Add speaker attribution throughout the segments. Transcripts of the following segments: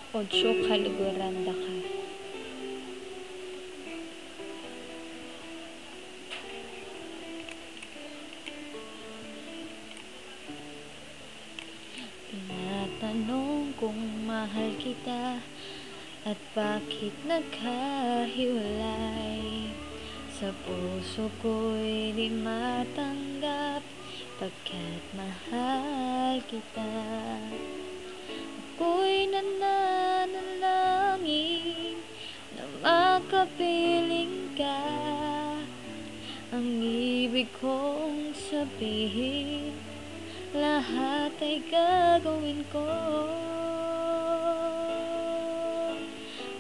Speaker 1: Ocho kaluguran da ka. Tinatanong kung mahal kita at bakit nagkahiwalay. Sa puso ko'y di matanggap pagkat mahal kita. Ako'y nananalangin na makapiling ka. Ang ibig kong sabihin, lahat ay gagawin ko.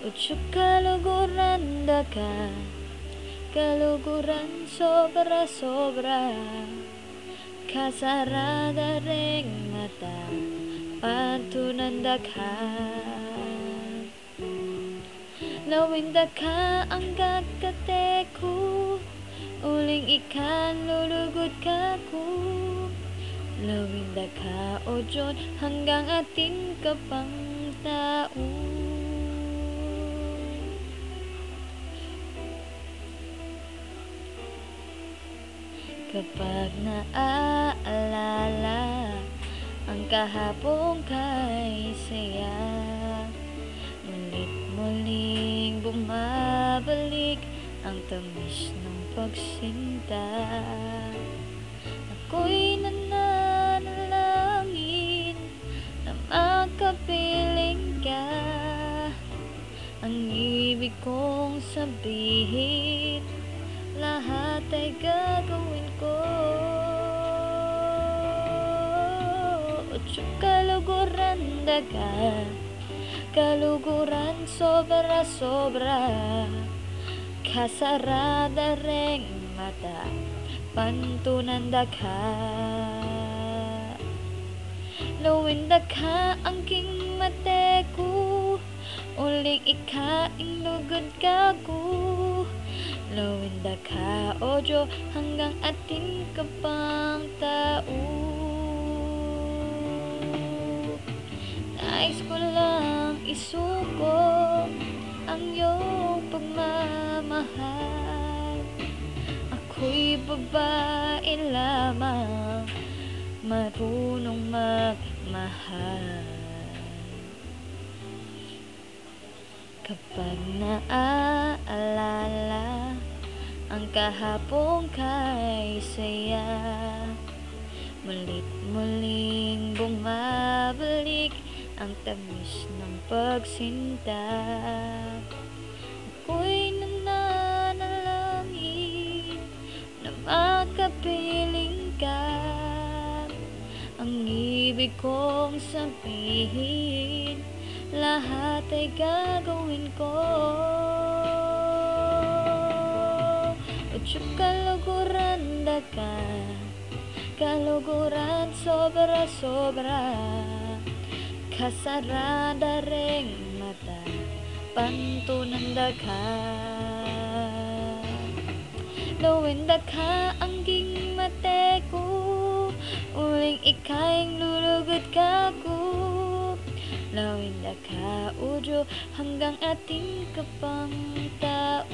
Speaker 1: Ocho kaluguran da ka, kaluguran sobra-sobra. Kasarada ring mata, pantunanda ka. Lawinda ka ang gagate ko, uling ikan lulugod ka ko. Lawinda ka o Diyos hanggang ating kapang tao. Kapag naaalala ang kahapong kay saya, mulit-muling bumabalik ang tamis ng pagsinta. Ako'y nananalangin na makapiling ka. Ang ibig kong sabihin, lahat ay gagawin ko. Ocho kaluguran da ka, kaluguran sobra-sobra. Kasarada ring mata, pantunanda ka. Lawinda ka ang king mate ko, uling ikaing lugod ka ko. Lawinda ka o Diyos hanggang ating kapang tao. Nais ko lang isuko ang iyong pagmamahal. Ako'y babae lamang, marunong magmahal. Kapag naaalala ang kahapong kay saya, mulit-muling bumabalik ang tamis ng pagsinta. Ako'y nananalangin na makapiling ka. Ang ibig kong sabihin, lahat ay gagawin ko. Ocho kaluguran da ka, kaluguran sobra-sobra. Kasarada ring mata, pantunanda ka. Lawinda ka ang king mate ko, uling ikaing lulugod ka ko. Lawinda ka o Diyos hanggang ating kapang tao.